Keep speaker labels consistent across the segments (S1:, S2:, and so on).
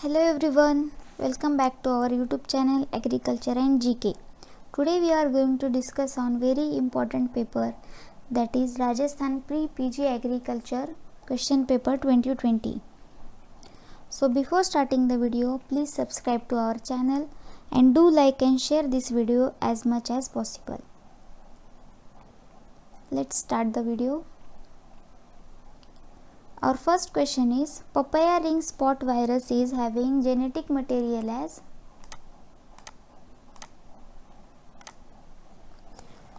S1: Hello everyone, welcome back to our YouTube channel Agriculture and GK. Today we are going to discuss on very important paper, that is Rajasthan Pre-PG Agriculture question paper 2020. So before starting the video, please subscribe to our channel and do like and share this video as much as possible. Let's start the video. Our first question is, papaya ring spot virus is having genetic material as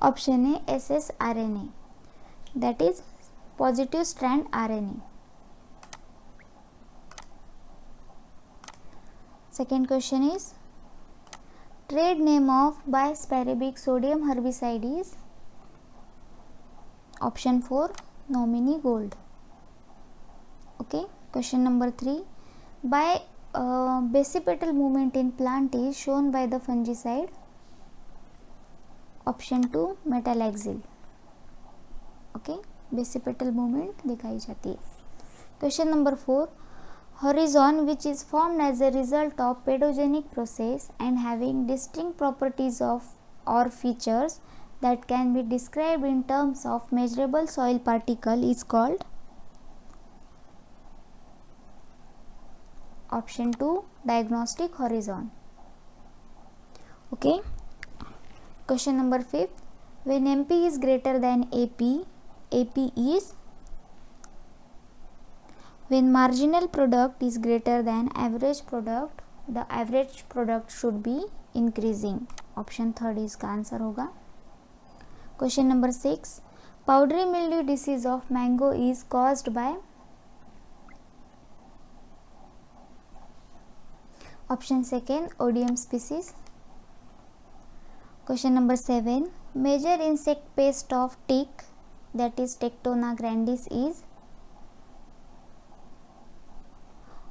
S1: option A ssRNA, that is positive strand RNA. Second question is, trade name of bisparabic sodium herbicide is option 4 Nomini Gold. Okay, question number 3, by basipetal movement in plant is shown by the fungicide option 2 metalaxyl. Okay, basipetal movement दिखाई जाती है. Question number 4, horizon which is formed as a result of pedogenic process and having distinct properties of or features that can be described in terms of measurable soil particle is called option 2 diagnostic horizon. Okay, question number 5, when MP is greater than AP is when marginal product is greater than average product, the average product should be increasing. Option 3 इसका answer होगा. Question number 6, powdery mildew disease of mango is caused by option 2 odium species. Question number 7, major insect pest of teak, that is Tectona grandis is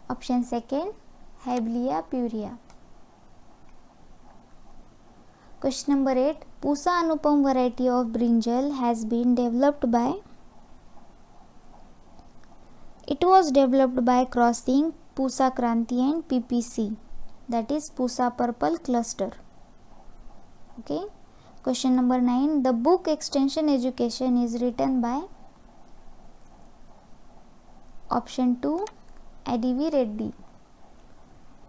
S1: option 2 Habelia purea. Question number 8, Pusa anupam variety of brinjal has been developed by, it was developed by crossing Pusa Kranti and PPC, that is Pusa purple cluster. Okay, question number 9, the book Extension Education is written by option 2 A.D.V. Reddy.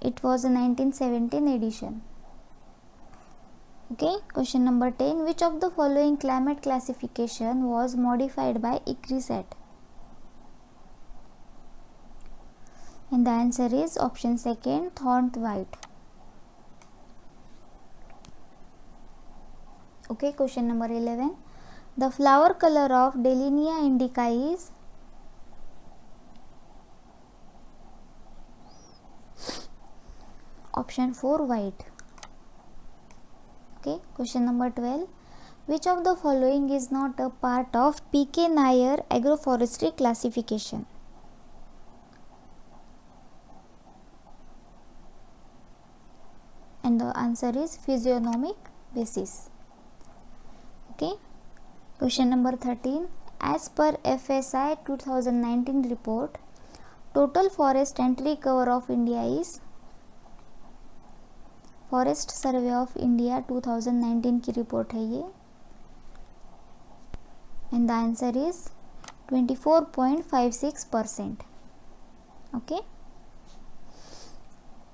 S1: It was a 1917 edition. Okay, question number 10, which of the following climate classification was modified by ICRISAT? And the answer is option 2 Thornton-White. Okay, question number 11, the flower color of Delinia indica is option 4 white. Okay, question number 12, which of the following is not a part of P.K. Nair agroforestry classification? And the answer is physiognomic basis. Okay, question number 13, as per FSI 2019 report, total forest and tree cover of India is forest survey of India 2019 की report है ये, and the answer is 24.56%. Okay,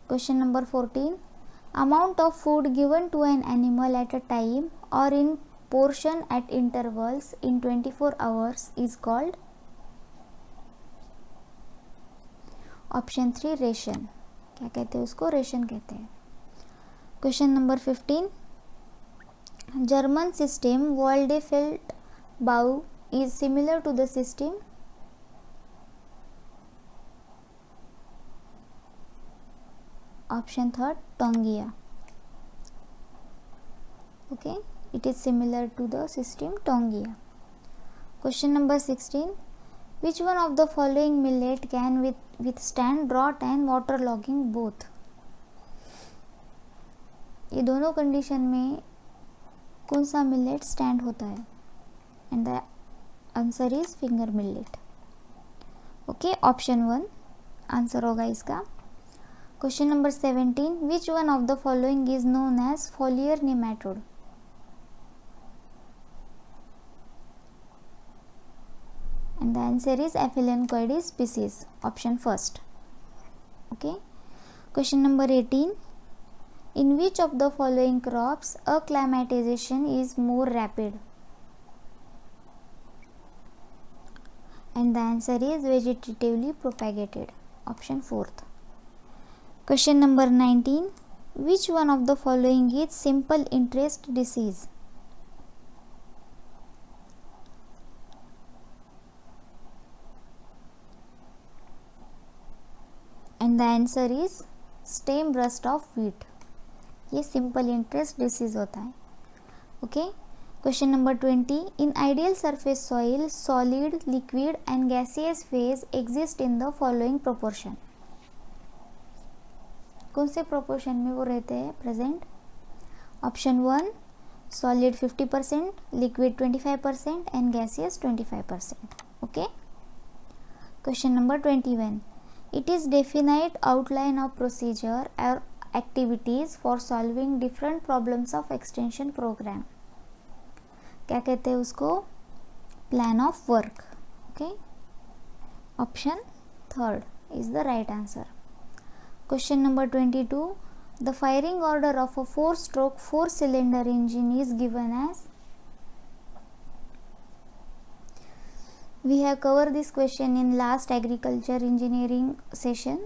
S1: question number 14, amount of food given to an animal at a time और in portion at intervals in 24 hours is called option 3 ration. क्या कहते हैं उसको? Ration कहते हैं. Question number 15, German system Waldefeld-Bau is similar to the system option 3 Tongia. Okay, it is similar to the system Tongia. Question number 16, which one of the following millet can withstand drought and waterlogging both? ये दोनों condition में कौन सा millet stand होता है? And the answer is finger millet. Okay, option 1 answer होगा इसका. Question number 17. Which one of the following is known as foliar nematode? And the answer is Aphelencoides species, option first. Okay. Question number 18. In which of the following crops acclimatization is more rapid? And the answer is vegetatively propagated, option fourth. Question number 19. Which one of the following is simple interest disease? And the answer is stem rust of wheat. ये simple interest disease होता है. Okay. Question number 20. In ideal surface soil solid, liquid and gaseous phase exist in the following proportion. कौन से proportion में वो रहते हैं present? Option 1 solid 50%, liquid 25% and gaseous 25%. Okay. Question number 21. It is definite outline of procedure or activities for solving different problems of extension program. क्या कहते हैं उसको? Plan of work. Okay. Option third is the right answer. Question number 22. The firing order of a 4-stroke 4-cylinder engine is given as. We have covered this question in last agriculture engineering session.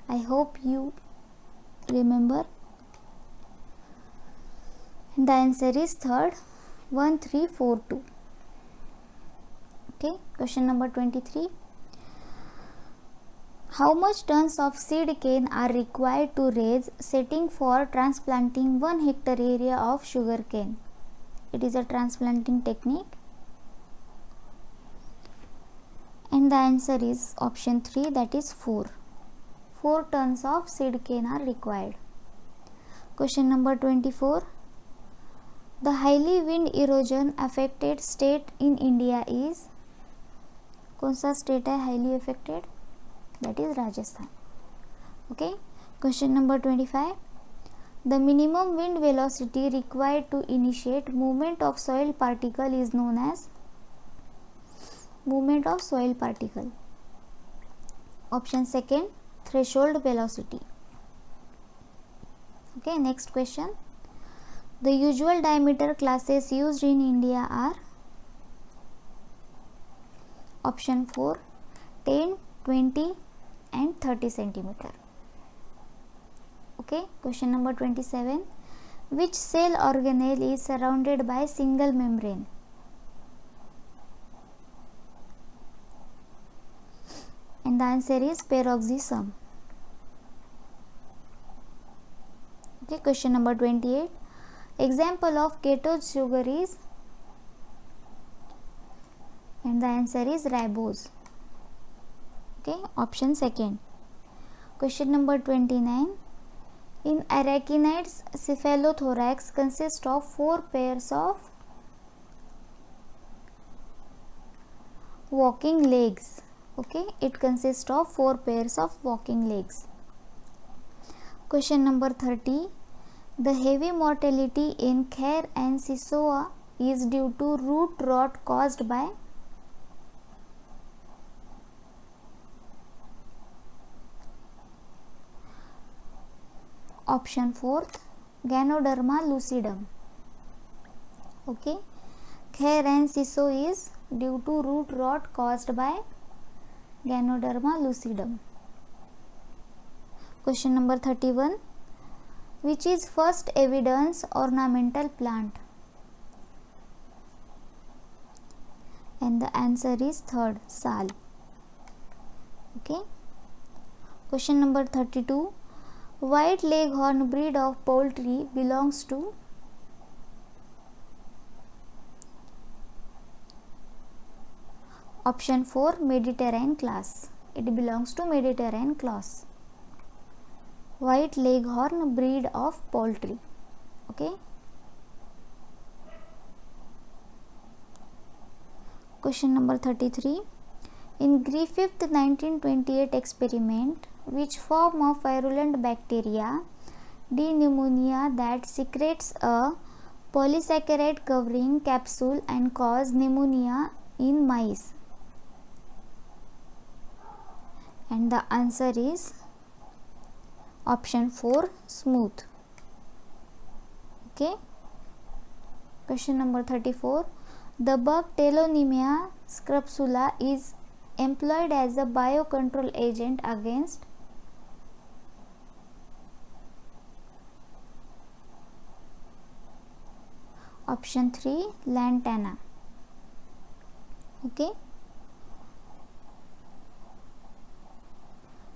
S1: I hope you remember. The answer is third, 1 3 4 2. Okay. Question number 23. How much tons of seed cane are required to raise setting for transplanting 1 hectare area of sugar cane? It is a transplanting technique. And the answer is option 3, that is 4. 4 tons of seed cane are required. Question number 24. The highly wind erosion affected state in India is. कौन सा state है highly affected? That is Rajasthan. Okay. Question number 25. The minimum wind velocity required to initiate movement of soil particle is known as. Movement of soil particle. Option second, threshold velocity. Okay. Next question. The usual diameter classes used in India are. Option 4, 10, 20 and 30 centimeter. Okay. Question number 27. Which cell organelle is surrounded by single membrane? And the answer is peroxisome. Okay. Question number 28. Example of ketose sugar is. And the answer is ribose. Okay. Option second. Question number 29. In arachnids, cephalothorax consists of 4 pairs of walking legs. Okay, it consists of 4 pairs of walking legs. Question number 30. The heavy mortality in Khair and Sisoa is due to root rot caused by. Option 4th, Ganoderma lucidum. Okay, Khair and Siso is due to root rot caused by Ganoderma lucidum. Question number 31. Which is first evidence ornamental plant? And the answer is third, sal. Okay. Question number 32. White leghorn breed of poultry belongs to. Option 4, Mediterranean class. It belongs to Mediterranean class. White leghorn breed of poultry. Okay. Question number 33. In Griffith's 1928 experiment, which form of virulent bacteria D. pneumonia that secretes a polysaccharide covering capsule and cause pneumonia in mice? And the answer is option 4, smooth. Okay. Question number 34. The bug Telonemia scrupsula is employed as a biocontrol agent against option 3, lantana. Okay.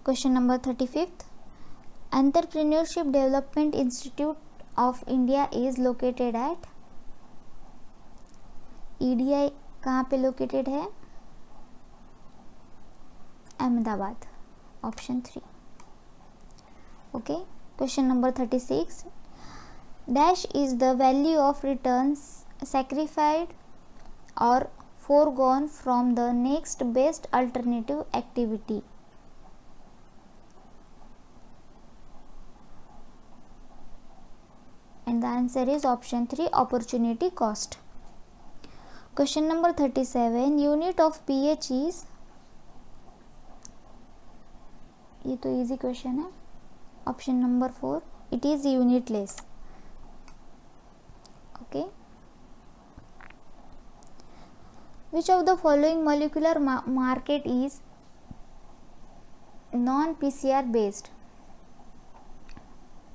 S1: Question number 35th. Entrepreneurship Development Institute of India is located at EDI कहाँ पे located है? Ahmedabad. Option 3. Okay. Question number 36. Dash is the value of returns sacrificed or foregone from the next best alternative activity. And the answer is option 3, opportunity cost. Question number 37. Unit of pH is, ये तो easy question है. Option number 4, it is unitless. Okay. Which of the following molecular market is non-PCR based?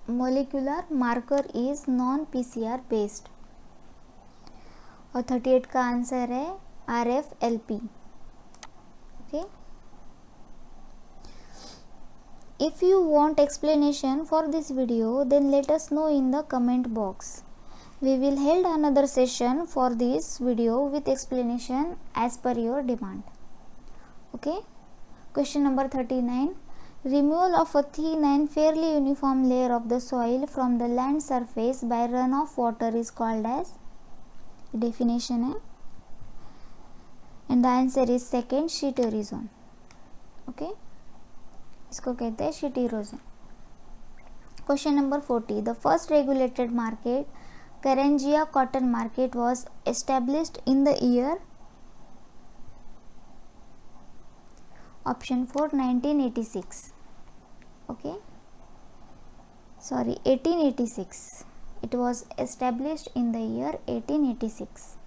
S1: Molecular marker is non-PCR based. और 38 का answer है RFLP. Okay. If you want explanation for this video, then let us know in the comment box. We will hold another session for this video with explanation as per your demand. Okay. Question number 39. Removal of a thin and fairly uniform layer of the soil from the land surface by runoff water is called as, definition है, and the answer is second, sheet erosion. Okay, इसको कहते हैं sheet erosion. Question number 40. The first regulated market, Karangia cotton market, was established in the year, option 4, 1986. Okay, sorry, 1886. It was established in the year 1886.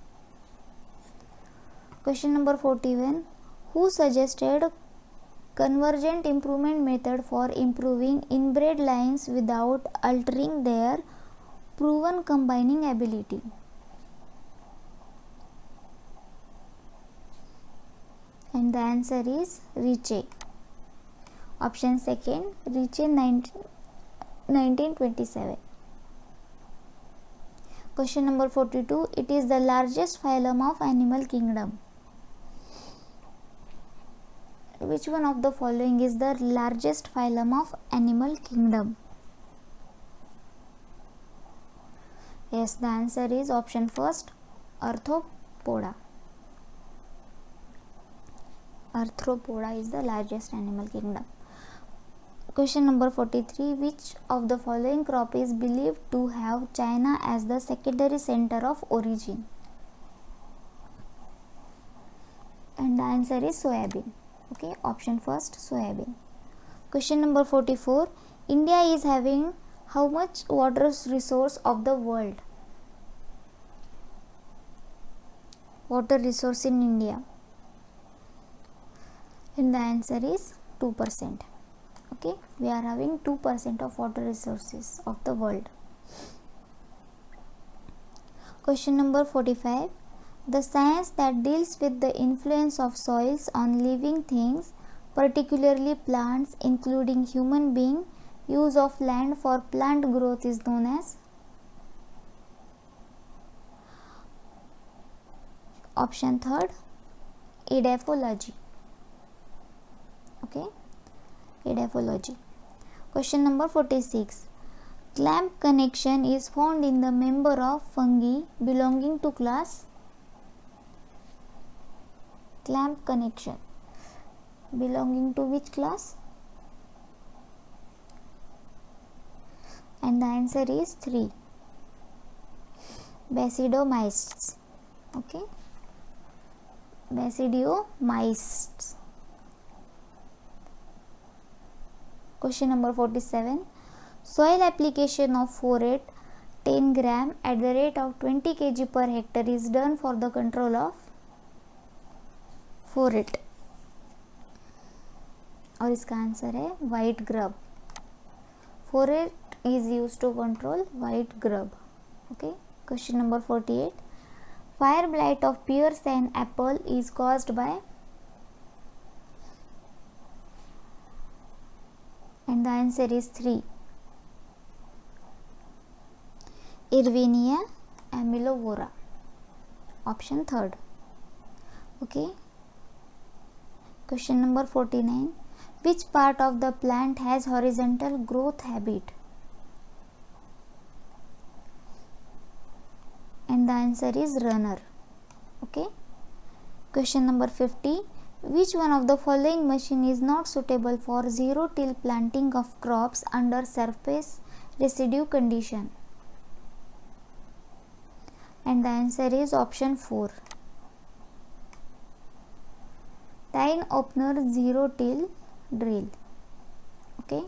S1: Question number 41. Who suggested convergent improvement method for improving inbred lines without altering their proven combining ability? And the answer is Ritchie. Option second, Ritchie, 1927. Question number 42. It is the largest phylum of animal kingdom. Which one of the following is the largest phylum of animal kingdom? Yes, the answer is option first, Arthropoda. Arthropoda is the largest animal kingdom. Question number 43. Which of the following crop is believed to have China as the secondary center of origin? And the answer is soybean. Okay, option first, soybean. Question number 44. India is having how much water resource of the world? Water resource in India. And the answer is 2%. Okay, we are having 2% of water resources of the world. Question number 45. The science that deals with the influence of soils on living things, particularly plants, including human being, use of land for plant growth is known as, option third, edapology. Okay, edapology. Question number 46. Clamp connection is found in the member of fungi belonging to class, clamp connection belonging to which class? And the answer is 3, Basidiomysts. Okay, Basidiomysts. Question number 47. Soil application of Forate 10 gram at the rate of 20 kg per hectare is done for the control of Forate, और इसका answer है white grub. Forate is used to control white grub. Okay. Question number 48. Fire blight of pears and apple is caused by, and the answer is 3, Erwinia amylovora, option 3rd. Okay. Question number 49. Which part of the plant has horizontal growth habit? And the answer is runner. Okay. Question number 50. Which one of the following machine is not suitable for zero-till planting of crops under surface residue condition? And the answer is option 4, Tine opener zero-till drill. Okay.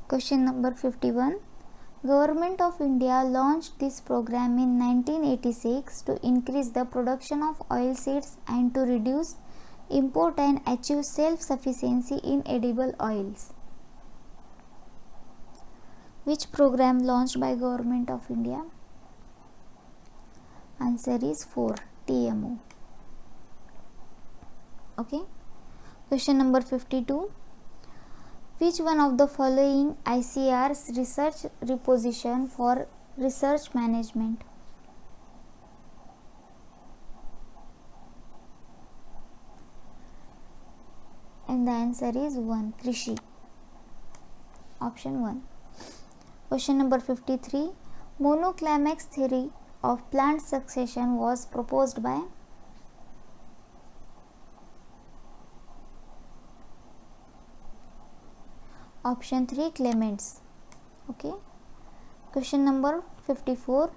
S1: Question number 51. Government of India launched this program in 1986 to increase the production of oilseeds and to reduce import and achieve self-sufficiency in edible oils. Which program launched by Government of India? Answer is 4, TMO. Okay. Question number 52. Which one of the following ICR's research reposition for research management? And the answer is 1, Krishi, option 1. Question number 53. Monoclinics theory of plant succession was proposed by? Option 3, Clements. Okay. Question number 54.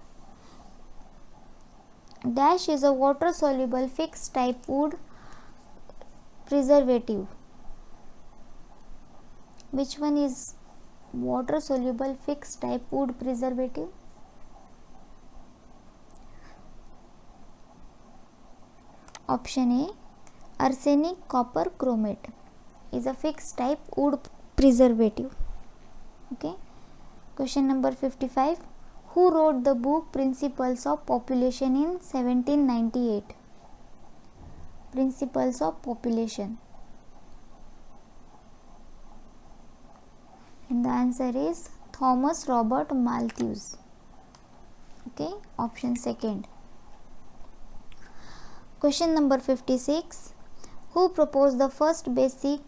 S1: Dash is a water soluble fixed type wood preservative. Which one is water soluble fixed type wood preservative? Option A, arsenic copper chromate is a fixed type wood preservative. Okay. Question number 55. Who wrote the book Principles of Population in 1798? Principles of Population. And the answer is Thomas Robert Malthus. Okay, option 2nd. Question number 56. Who proposed the first basic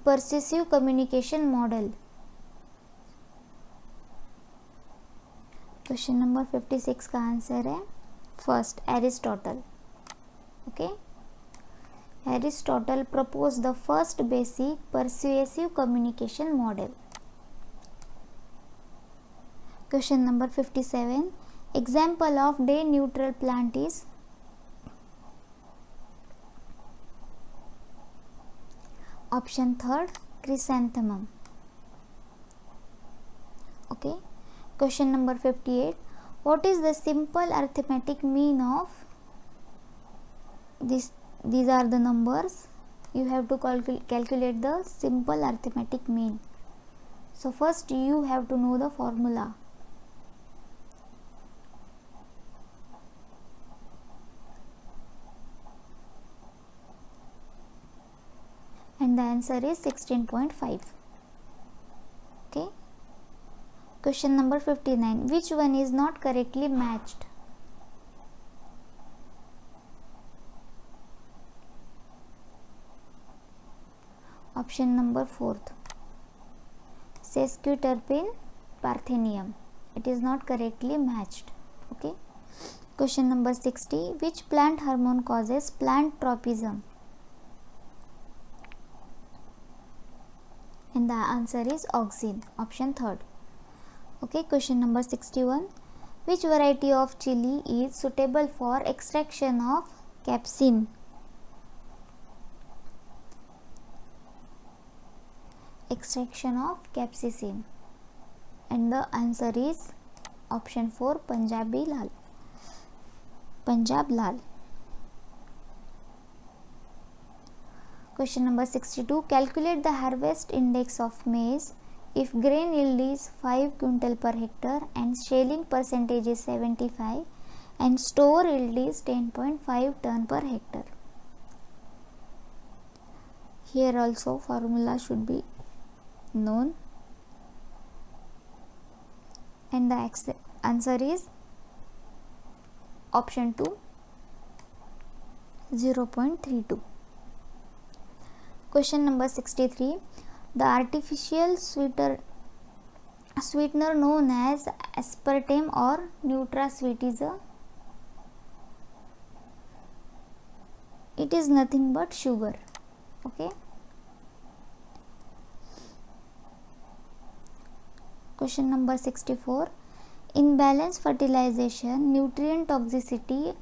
S1: persuasive communication model? Question number 56 का answer है first, Aristotle. Okay, Aristotle propose the first basic persuasive communication model. Question number 57. Example of day neutral plant is? Option 3rd, chrysanthemum. Okay. Question number 58. What is the simple arithmetic mean of this? These are the numbers. You have to calculate the simple arithmetic mean. So first you have to know the formula. And the answer is 16.5. Okay. Question number 59. Which one is not correctly matched? Option number 4th, sesquiterpene parthenium. It is not correctly matched. Okay. Question number 60. Which plant hormone causes plant tropism? and the answer is auxin, option third. Okay, question number 61. Which variety of chili is suitable for extraction of capsaicin? Extraction of capsaicin, and the answer is option 4, Punjab Lal. Question number 62. Calculate the harvest index of maize if grain yield is 5 quintal per hectare and shelling percentage is 75 and store yield is 10.5 ton per hectare. Here also formula should be known, and the answer is option 2, 0.32. Question number 63. The artificial sweetener known as aspartame or NutraSweet it is nothing but sugar. Okay. Question number 64. In balanced fertilization, nutrient toxicity,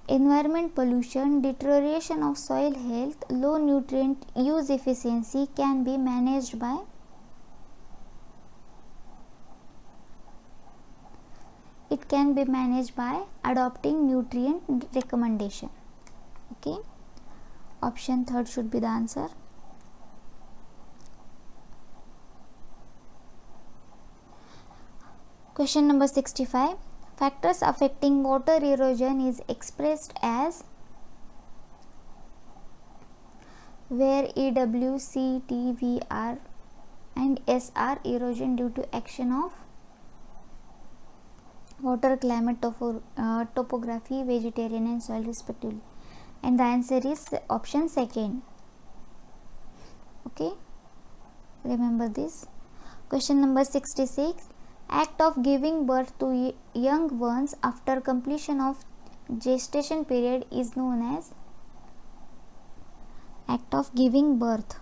S1: environment pollution, deterioration of soil health, low nutrient use efficiency can be managed by adopting nutrient recommendation. Okay, option third should be the answer. Question number 65. Factors affecting water erosion is expressed as, where EW, C, T, V, R and S are erosion due to action of water, climate, topography, vegetation and soil respectively, and the answer is option second. Okay, remember this. Question number 66. Act of giving birth to young ones after completion of gestation period is known as act of giving birth.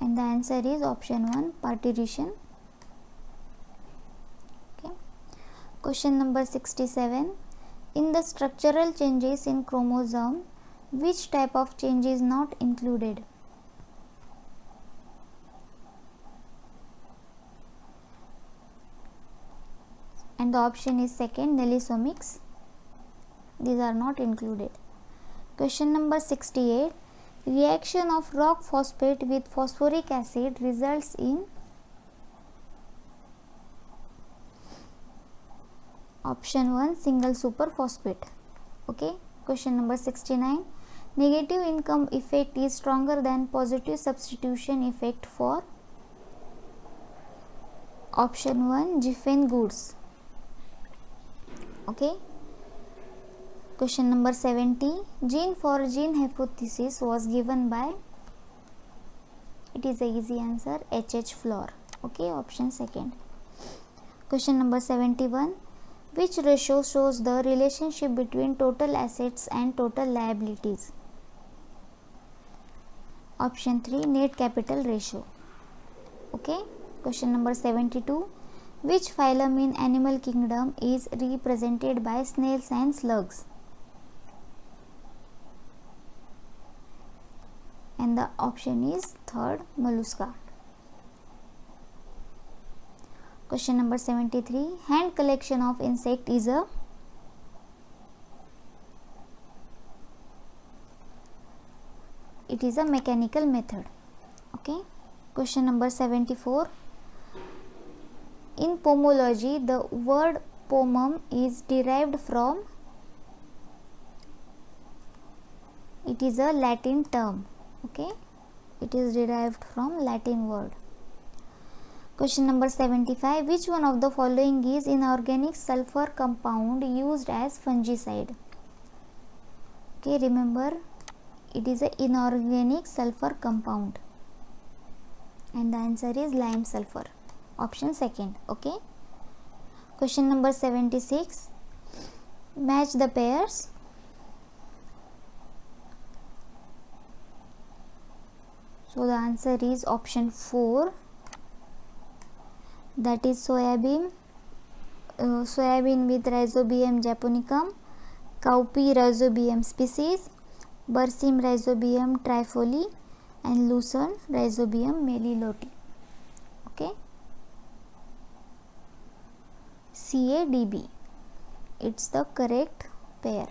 S1: And the answer is option 1, parturition. Okay. Question number 67. In the structural changes in chromosome, which type of change is not included? And the option is second, nelisomics. These are not included. Question number 68. Reaction of rock phosphate with phosphoric acid results in option 1, single superphosphate. Okay. Question number 69. Negative income effect is stronger than positive substitution effect for option 1, Giffen goods. Okay. Question number 70. Gene for gene hypothesis was given by, it is a easy answer, H.H. Flor. Okay, option second. Question number 71. Which ratio shows the relationship between total assets and total liabilities? Option 3, net capital ratio. Okay. Question number 72. Which phylum in animal kingdom is represented by snails and slugs? And the option is third, mollusca. Question number 73. Hand collection of insect is a, it is a mechanical method. Okay. Question number 74. In pomology, the word pomum is derived from, it is a Latin term. Okay, it is derived from Latin word. Question number 75. Which one of the following is inorganic sulfur compound used as fungicide? Okay, remember, it is a inorganic sulfur compound, and the answer is lime sulfur, option second. Okay. Question number 76. Match the pairs. So the answer is option 4, that is soybean with Rhizobium japonicum, cowpea Rhizobium species, Berseem Rhizobium trifoli, and Lucerne Rhizobium meliloti. Okay, CADB, it's the correct pair.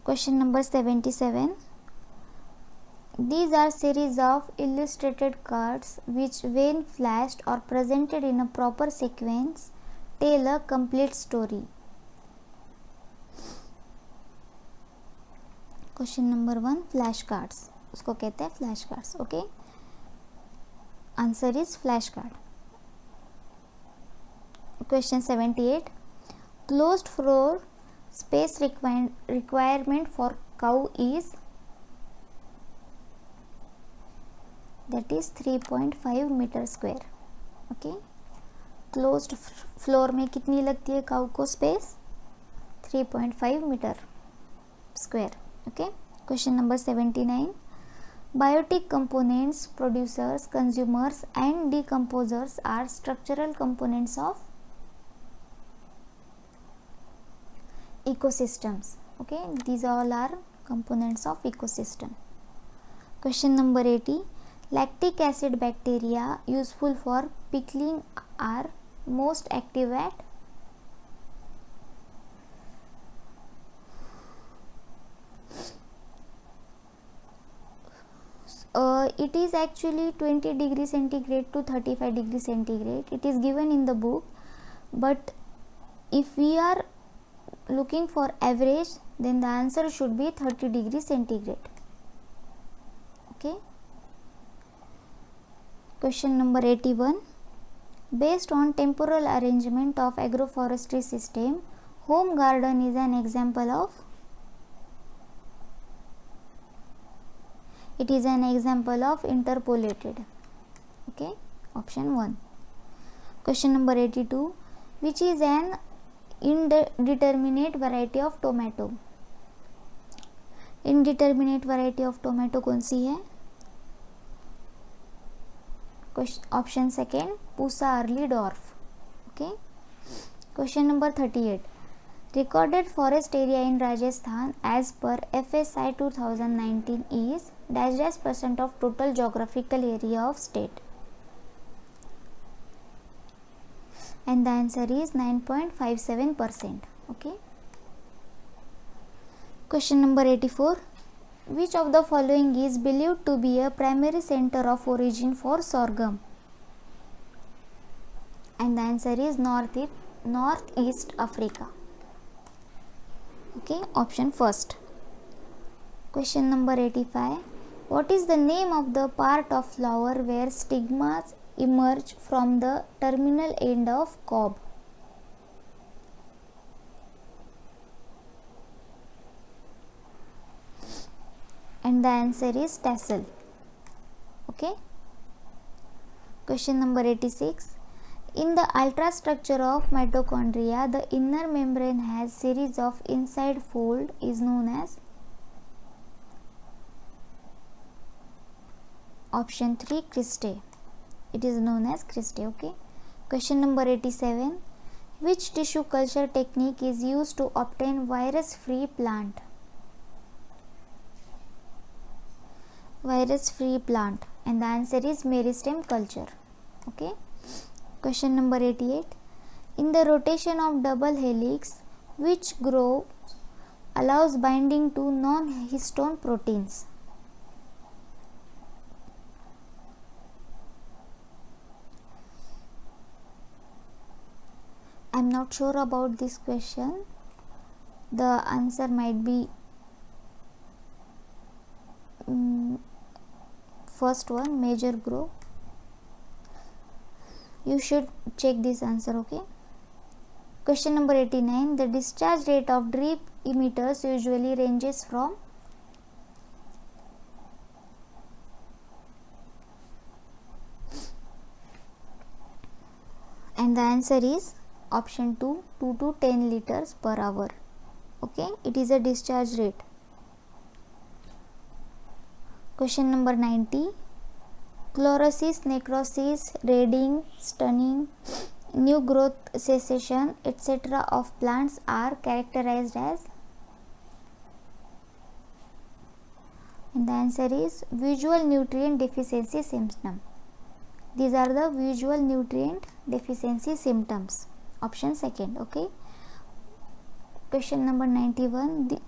S1: Question number 77. These are series of illustrated cards which, when flashed or presented in a proper sequence, tell a complete story. Question number 1, flash cards, उसको कहते हैं flash cards. Okay, answer is flash card. Question 78. Closed floor space requirement for cow is, that is 3.5 metre square. Okay, closed floor में कितनी लगती है cow को स्पेस? 3.5 metre square. Okay, question number 79. Biotic components, producers, consumers and decomposers are structural components of ecosystems. Okay, these all are components of ecosystem. Question number 80. Lactic acid bacteria useful for pickling are most active at, it is actually 20 degree centigrade to 35 degree centigrade. It is given in the book, but if we are looking for average, then the answer should be 30 degree centigrade. Okay, question number 81. Based on temporal arrangement of agroforestry system, home garden is an example of, it is an example of interpolated. Okay, option 1. Question number 82. Which is an indeterminate variety of tomato? Indeterminate variety of tomato कौन सी है? Option 2, Pusa Early-Dwarf. Okay, question number 38. Recorded forest area in Rajasthan as per FSI 2019 is dash % of total geographical area of state, and the answer is 9.57%. Okay, question number 84. Which of the following is believed to be a primary center of origin for sorghum? And the answer is Northeast Africa. Okay, option 1. Question number 85. What is the name of the part of flower where stigmas emerge from the terminal end of cob? And the answer is tassel. Okay, question number 86. In the ultrastructure of mitochondria, the inner membrane has series of inside fold is known as, option 3, cristae. It is known as cristae. Okay, question number 87. Which tissue culture technique is used to obtain virus free plant? Virus free plant, and the answer is meristem culture. Okay, question number 88. In the rotation of double helix, which groove allows binding to non-histone proteins? I am not sure about this question. The answer might be first one, major groove. You should check this answer. Okay, question number 89. The discharge rate of drip emitters usually ranges from, and the answer is Option 2, 2 to 10 liters per hour. Okay, it is a discharge rate. Question number 90. Chlorosis, necrosis, raiding, stunning, new growth cessation, etc. of plants are characterized as, and the answer is visual nutrient deficiency symptom. These are the visual nutrient deficiency symptoms. Option second. Okay. Question number 91.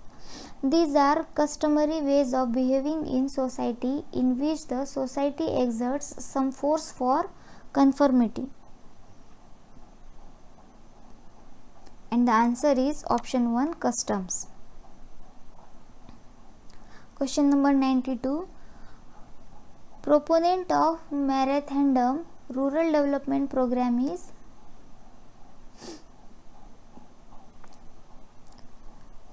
S1: These are customary ways of behaving in society in which the society exerts some force for conformity. And the answer is option 1, customs. Question number 92. Proponent of Marathondom Rural Development Program is,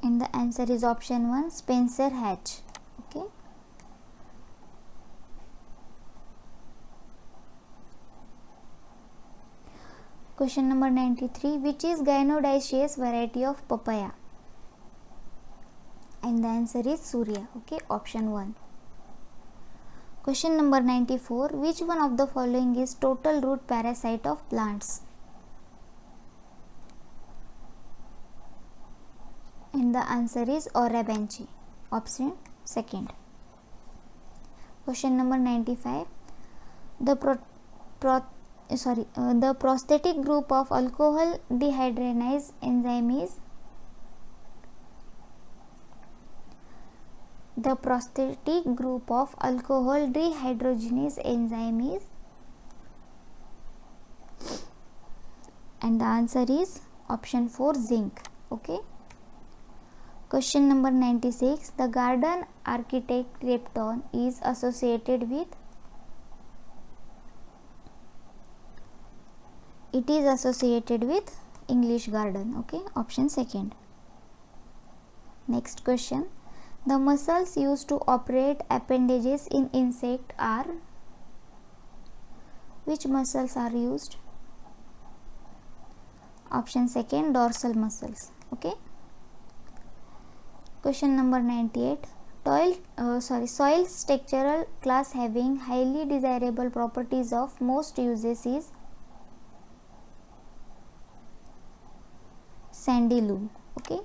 S1: and the answer is option 1, Spencer Hatch. Okay. Question number 93. Which is gynodicious variety of papaya? And the answer is Surya. Okay, option 1. Question number 94. Which one of the following is total root parasite of plants? And the answer is Orabanchi. Option second. Question number 95. The prosthetic group of alcohol dehydrogenase enzyme is, the prosthetic group of alcohol dehydrogenase enzyme is, and the answer is option 4, zinc. Okay. Question number 96. The garden architect Repton is associated with, it is associated with English garden. Okay, option second. Next question. The muscles used to operate appendages in insect are, which muscles are used? Option second, dorsal muscles. Okay. Question number 98. Soil structural class having highly desirable properties of most uses is sandy loam. Okay,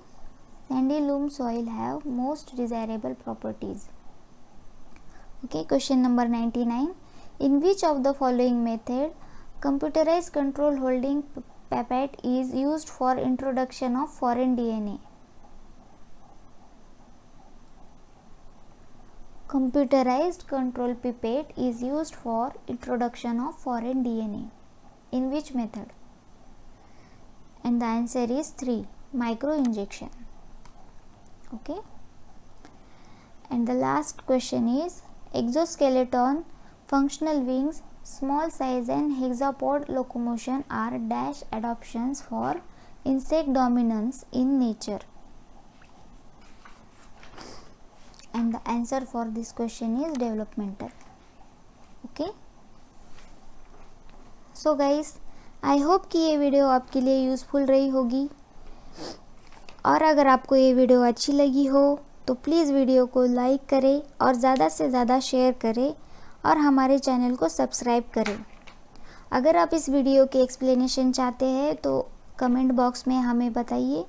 S1: sandy loam soil have most desirable properties. Okay, question number 99. In which of the following method computerized control holding pipette is used for introduction of foreign DNA? Computerized control pipette is used for introduction of foreign DNA. In which method? And the answer is 3, microinjection. Okay. And the last question is, exoskeleton, functional wings, small size and hexapod locomotion are dash adaptations for insect dominance in nature. And the answer for this question is developmental. Okay. So guys, I hope कि ये video आपके लिए useful रही होगी, और अगर आपको ये वीडियो अच्छी लगी हो तो प्लीज़ वीडियो को लाइक करें और ज़्यादा से ज़्यादा शेयर करें और हमारे चैनल को सब्सक्राइब करें। अगर आप इस वीडियो के एक्सप्लेनेशन चाहते हैं तो कमेंट बॉक्स में हमें बताइए,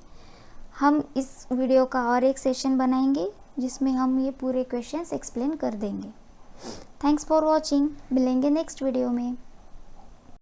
S1: हम इस वीडियो का और एक सेशन बनाएंगे जिसमें हम ये पूरे क्वेश्चंस एक्सप्लेन कर देंगे। Thanks for watching. मिलेंगे नेक्स्ट वीडियो में।